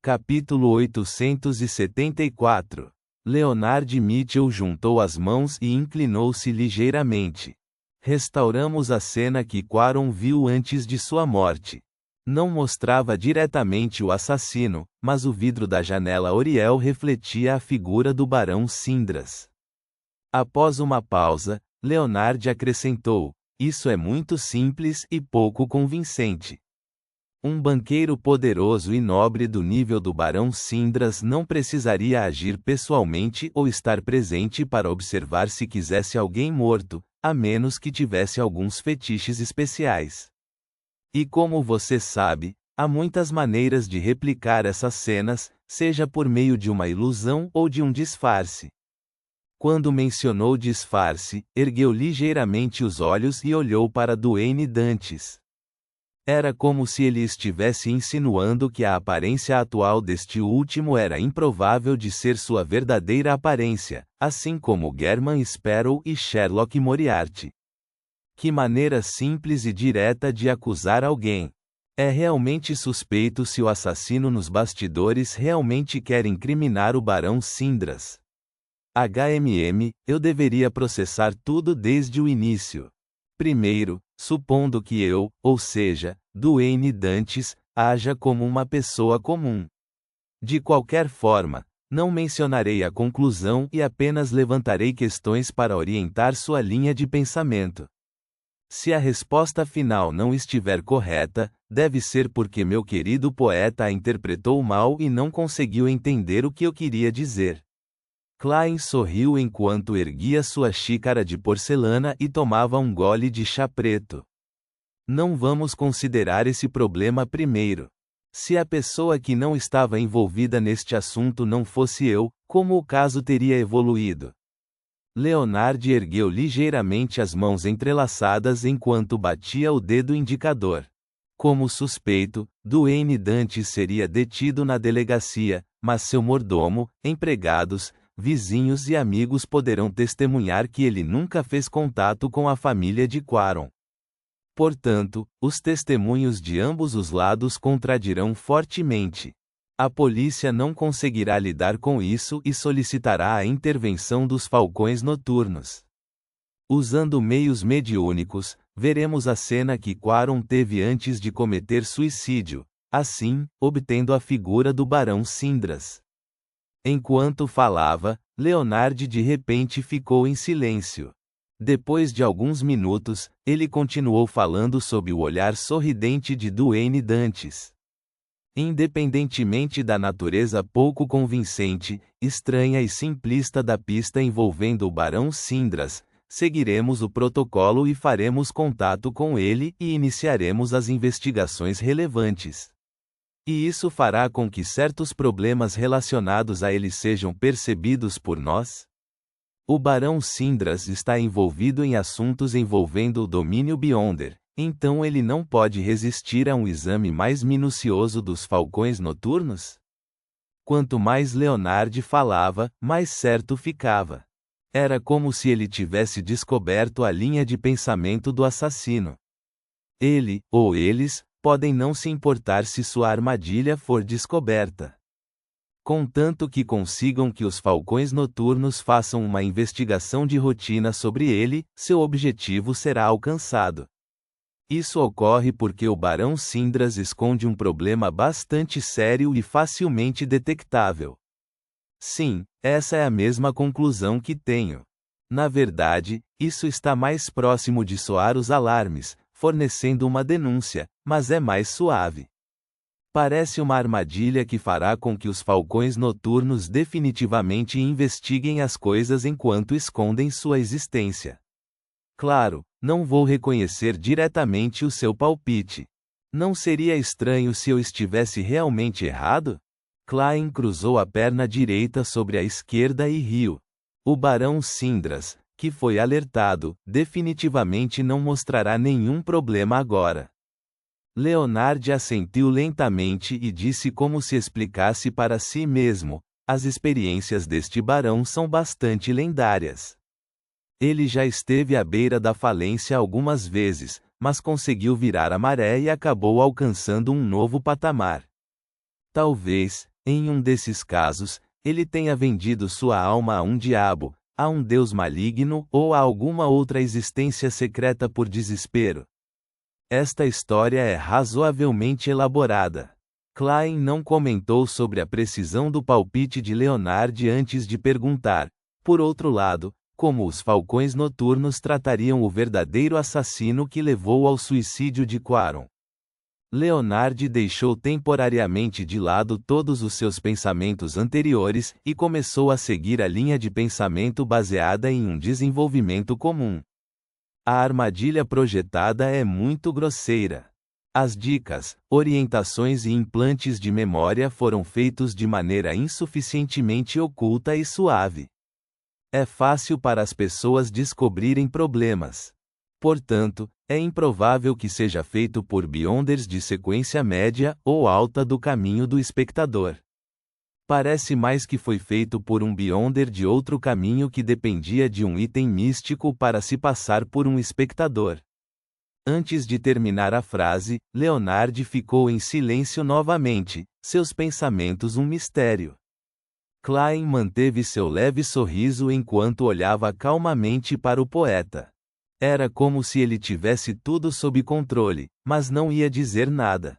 Capítulo 874. Leonard Mitchell juntou as mãos e inclinou-se ligeiramente. Restauramos a cena que Quaron viu antes de sua morte. Não mostrava diretamente o assassino, mas o vidro da janela Oriel refletia a figura do Barão Sindras. Após uma pausa, Leonard acrescentou: "Isso é muito simples e pouco convincente. Um banqueiro poderoso e nobre do nível do Barão Sindras não precisaria agir pessoalmente ou estar presente para observar se quisesse alguém morto, a menos que tivesse alguns fetiches especiais. E como você sabe, há muitas maneiras de replicar essas cenas, seja por meio de uma ilusão ou de um disfarce." Quando mencionou disfarce, ergueu ligeiramente os olhos e olhou para Duane Dantes. Era como se ele estivesse insinuando que a aparência atual deste último era improvável de ser sua verdadeira aparência, assim como German Sparrow e Sherlock Moriarty. Que maneira simples e direta de acusar alguém. É realmente suspeito se o assassino nos bastidores realmente quer incriminar o Barão Sindras. Eu deveria processar tudo desde o início. Primeiro, supondo que eu, ou seja, Duane Dantes, haja como uma pessoa comum. De qualquer forma, não mencionarei a conclusão e apenas levantarei questões para orientar sua linha de pensamento. Se a resposta final não estiver correta, deve ser porque meu querido poeta a interpretou mal e não conseguiu entender o que eu queria dizer. Klein sorriu enquanto erguia sua xícara de porcelana e tomava um gole de chá preto. Não vamos considerar esse problema primeiro. Se a pessoa que não estava envolvida neste assunto não fosse eu, como o caso teria evoluído? Leonard ergueu ligeiramente as mãos entrelaçadas enquanto batia o dedo indicador. Como suspeito, Duane Dantes seria detido na delegacia, mas seu mordomo, empregados, vizinhos e amigos poderão testemunhar que ele nunca fez contato com a família de Quaron. Portanto, os testemunhos de ambos os lados contradirão fortemente. A polícia não conseguirá lidar com isso e solicitará a intervenção dos falcões noturnos. Usando meios mediúnicos, veremos a cena que Quaron teve antes de cometer suicídio, assim, obtendo a figura do Barão Sindras. Enquanto falava, Leonard de repente ficou em silêncio. Depois de alguns minutos, ele continuou falando sob o olhar sorridente de Duane Dantes. Independentemente da natureza pouco convincente, estranha e simplista da pista envolvendo o Barão Sindras, seguiremos o protocolo e faremos contato com ele e iniciaremos as investigações relevantes. E isso fará com que certos problemas relacionados a ele sejam percebidos por nós? O Barão Sindras está envolvido em assuntos envolvendo o domínio Beyonder, então ele não pode resistir a um exame mais minucioso dos falcões noturnos? Quanto mais Leonard falava, mais certo ficava. Era como se ele tivesse descoberto a linha de pensamento do assassino. Ele, ou eles, podem não se importar se sua armadilha for descoberta. Contanto que consigam que os falcões noturnos façam uma investigação de rotina sobre ele, seu objetivo será alcançado. Isso ocorre porque o Barão Sindras esconde um problema bastante sério e facilmente detectável. Sim, essa é a mesma conclusão que tenho. Na verdade, isso está mais próximo de soar os alarmes, fornecendo uma denúncia, mas é mais suave. Parece uma armadilha que fará com que os falcões noturnos definitivamente investiguem as coisas enquanto escondem sua existência. Claro, não vou reconhecer diretamente o seu palpite. Não seria estranho se eu estivesse realmente errado? Klein cruzou a perna direita sobre a esquerda e riu. O Barão Sindras, que foi alertado, definitivamente não mostrará nenhum problema agora. Leonard assentiu lentamente e disse como se explicasse para si mesmo: as experiências deste barão são bastante lendárias. Ele já esteve à beira da falência algumas vezes, mas conseguiu virar a maré e acabou alcançando um novo patamar. Talvez, Em um desses casos, ele tenha vendido sua alma a um diabo, a um deus maligno ou a alguma outra existência secreta por desespero. Esta história é razoavelmente elaborada. Klein não comentou sobre a precisão do palpite de Leonard antes de perguntar, por outro lado, como os falcões noturnos tratariam o verdadeiro assassino que levou ao suicídio de Quaron. Leonard deixou temporariamente de lado todos os seus pensamentos anteriores e começou a seguir a linha de pensamento baseada em um desenvolvimento comum. A armadilha projetada é muito grosseira. As dicas, orientações e implantes de memória foram feitos de maneira insuficientemente oculta e suave. É fácil para as pessoas descobrirem problemas. Portanto, é improvável que seja feito por Beyonders de sequência média ou alta do caminho do espectador. Parece mais que foi feito por um Beyonder de outro caminho que dependia de um item místico para se passar por um espectador. Antes de terminar a frase, Leonard ficou em silêncio novamente, seus pensamentos um mistério. Klein manteve seu leve sorriso enquanto olhava calmamente para o poeta. Era como se ele tivesse tudo sob controle, mas não ia dizer nada.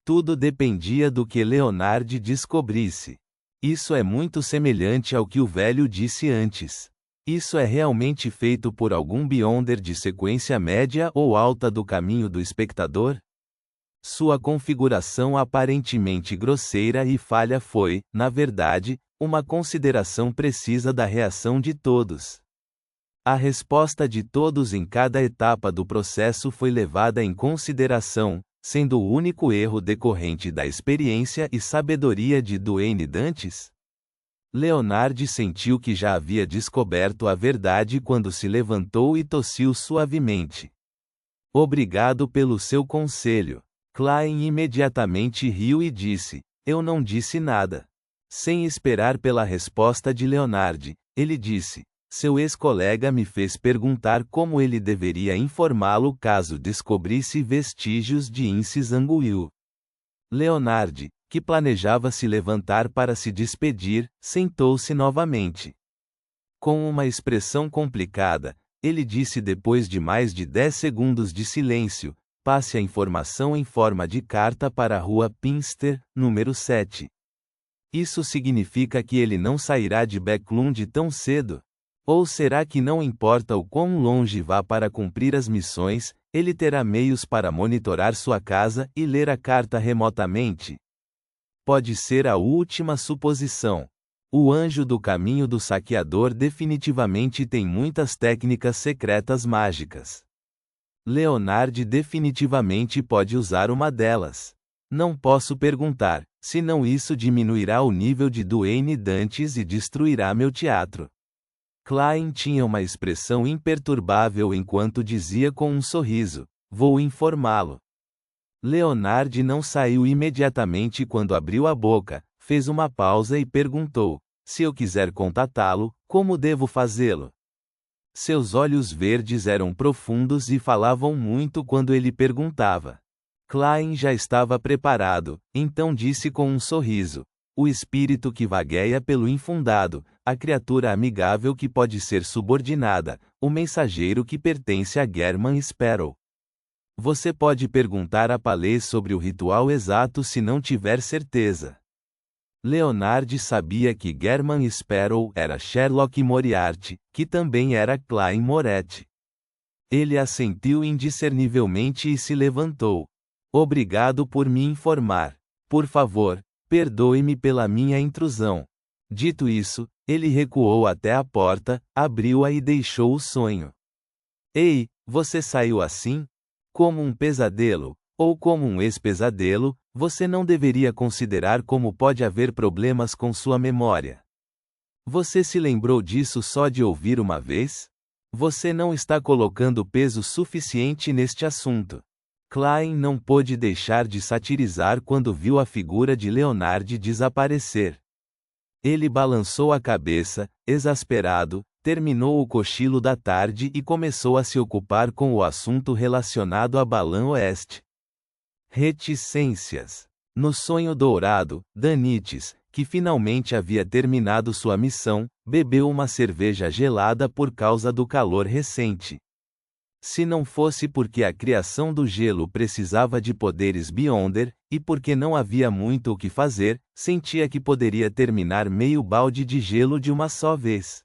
Tudo dependia do que Leonard descobrisse. Isso é muito semelhante ao que o velho disse antes. Isso é realmente feito por algum Beyonder de sequência média ou alta do caminho do espectador? Sua configuração aparentemente grosseira e falha foi, na verdade, uma consideração precisa da reação de todos. A resposta de todos em cada etapa do processo foi levada em consideração, sendo o único erro decorrente da experiência e sabedoria de Duane Dantes? Leonard sentiu que já havia descoberto a verdade quando se levantou e tossiu suavemente. Obrigado pelo seu conselho. Klein imediatamente riu e disse, eu não disse nada. Sem esperar pela resposta de Leonard, ele disse, seu ex-colega me fez perguntar como ele deveria informá-lo caso descobrisse vestígios de Incis Anguil. Leonard, que planejava se levantar para se despedir, sentou-se novamente. Com uma expressão complicada, ele disse depois de mais de 10 segundos de silêncio, passe a informação em forma de carta para a Rua Pinster, número 7. Isso significa que ele não sairá de Backlund tão cedo? Ou será que não importa o quão longe vá para cumprir as missões, ele terá meios para monitorar sua casa e ler a carta remotamente? Pode ser a última suposição. O anjo do caminho do saqueador definitivamente tem muitas técnicas secretas mágicas. Leonard definitivamente pode usar uma delas. Não posso perguntar, senão isso diminuirá o nível de Duane Dantes e destruirá meu teatro. Klein tinha uma expressão imperturbável enquanto dizia com um sorriso, vou informá-lo. Leonard não saiu imediatamente quando abriu a boca, fez uma pausa e perguntou, se eu quiser contatá-lo, como devo fazê-lo? Seus olhos verdes eram profundos e falavam muito quando ele perguntava. Klein já estava preparado, então disse com um sorriso, o espírito que vagueia pelo infundado, a criatura amigável que pode ser subordinada, o mensageiro que pertence a German Sparrow. Você pode perguntar a Palais sobre o ritual exato se não tiver certeza. Leonard sabia que German Sparrow era Sherlock Moriarty, que também era Klein Moretti. Ele assentiu indiscernivelmente e se levantou. Obrigado por me informar. Por favor, perdoe-me pela minha intrusão. Dito isso, ele recuou até a porta, abriu-a e deixou o sonho. Ei, você saiu assim? Como um pesadelo, ou como um ex-pesadelo, você não deveria considerar como pode haver problemas com sua memória. Você se lembrou disso só de ouvir uma vez? Você não está colocando peso suficiente neste assunto. Klein não pôde deixar de satirizar quando viu a figura de Leonard desaparecer. Ele balançou a cabeça, exasperado, terminou o cochilo da tarde e começou a se ocupar com o assunto relacionado a Balão Oeste. Reticências. No sonho dourado, Danites, que finalmente havia terminado sua missão, bebeu uma cerveja gelada por causa do calor recente. Se não fosse porque a criação do gelo precisava de poderes Beyonder, e porque não havia muito o que fazer, sentia que poderia terminar meio balde de gelo de uma só vez.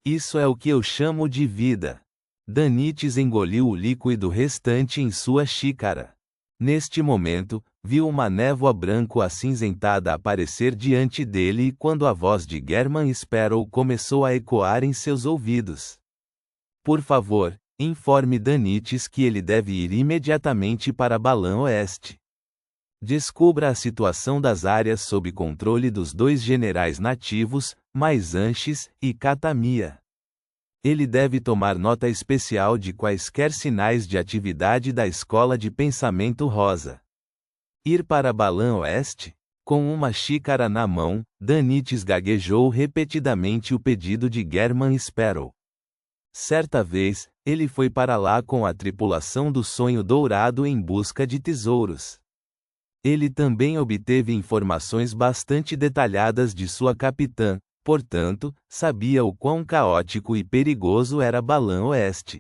Isso é o que eu chamo de vida. Danites engoliu o líquido restante em sua xícara. Neste momento, viu uma névoa branco-acinzentada aparecer diante dele e quando a voz de German Sparrow começou a ecoar em seus ouvidos. Por favor, informe Danites que ele deve ir imediatamente para Balan Oeste. Descubra a situação das áreas sob controle dos 2 generais nativos, Maisanches e Katamia. Ele deve tomar nota especial de quaisquer sinais de atividade da Escola de Pensamento Rosa. Ir para Balan Oeste? Com uma xícara na mão, Danites gaguejou repetidamente o pedido de German Sparrow. Certa vez, ele foi para lá com a tripulação do Sonho Dourado em busca de tesouros. Ele também obteve informações bastante detalhadas de sua capitã, portanto, sabia o quão caótico e perigoso era Balan Oeste.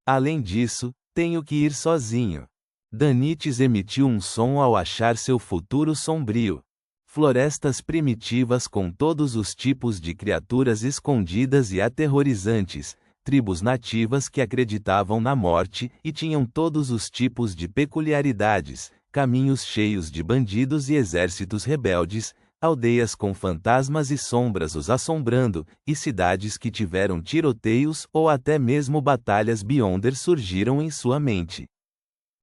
Além disso, tenho que ir sozinho. Danites emitiu um som ao achar seu futuro sombrio. Florestas primitivas com todos os tipos de criaturas escondidas e aterrorizantes, tribos nativas que acreditavam na morte e tinham todos os tipos de peculiaridades, caminhos cheios de bandidos e exércitos rebeldes, aldeias com fantasmas e sombras os assombrando, e cidades que tiveram tiroteios ou até mesmo batalhas Beyonder surgiram em sua mente.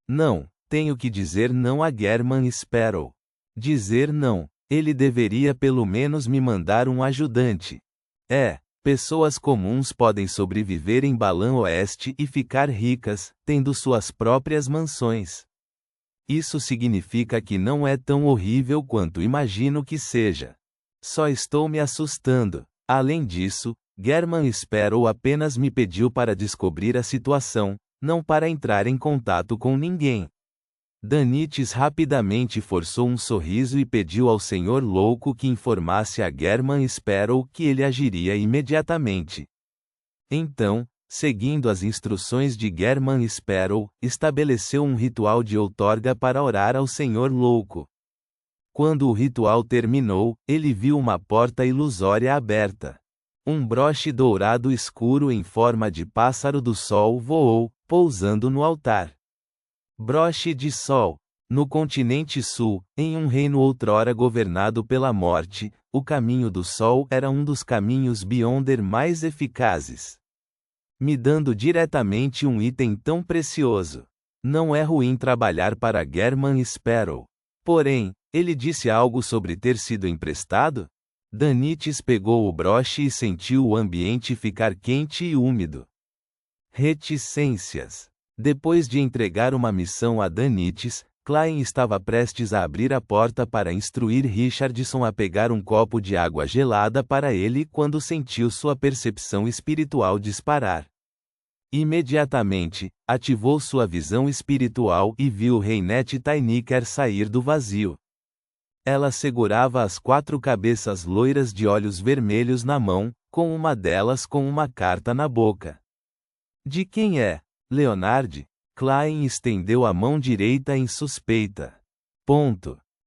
Não, tenho que dizer não a German Sparrow. Dizer não, ele deveria pelo menos me mandar um ajudante. Pessoas comuns podem sobreviver em Balan Oeste e ficar ricas, tendo suas próprias mansões. Isso significa que não é tão horrível quanto imagino que seja. Só estou me assustando. Além disso, German Sparrow apenas me pediu para descobrir a situação, não para entrar em contato com ninguém. Danites rapidamente forçou um sorriso e pediu ao Senhor Louco que informasse a German Sparrow que ele agiria imediatamente. Então, seguindo as instruções de German Sparrow, estabeleceu um ritual de outorga para orar ao Senhor Louco. Quando o ritual terminou, ele viu uma porta ilusória aberta. Um broche dourado escuro em forma de pássaro do sol voou, pousando no altar. Broche de sol. No continente sul, em um reino outrora governado pela morte, o caminho do sol era um dos caminhos Beyonder mais eficazes. Me dando diretamente um item tão precioso. Não é ruim trabalhar para German Sparrow. Porém, ele disse algo sobre ter sido emprestado? Danites pegou o broche e sentiu o ambiente ficar quente e úmido. Reticências. Depois de entregar uma missão a Danites, Klein estava prestes a abrir a porta para instruir Richardson a pegar um copo de água gelada para ele quando sentiu sua percepção espiritual disparar. Imediatamente, ativou sua visão espiritual e viu Reinette Tainiker sair do vazio. Ela segurava as 4 cabeças loiras de olhos vermelhos na mão, com uma delas com uma carta na boca. De quem é? Leonard? Klein estendeu a mão direita em suspeita.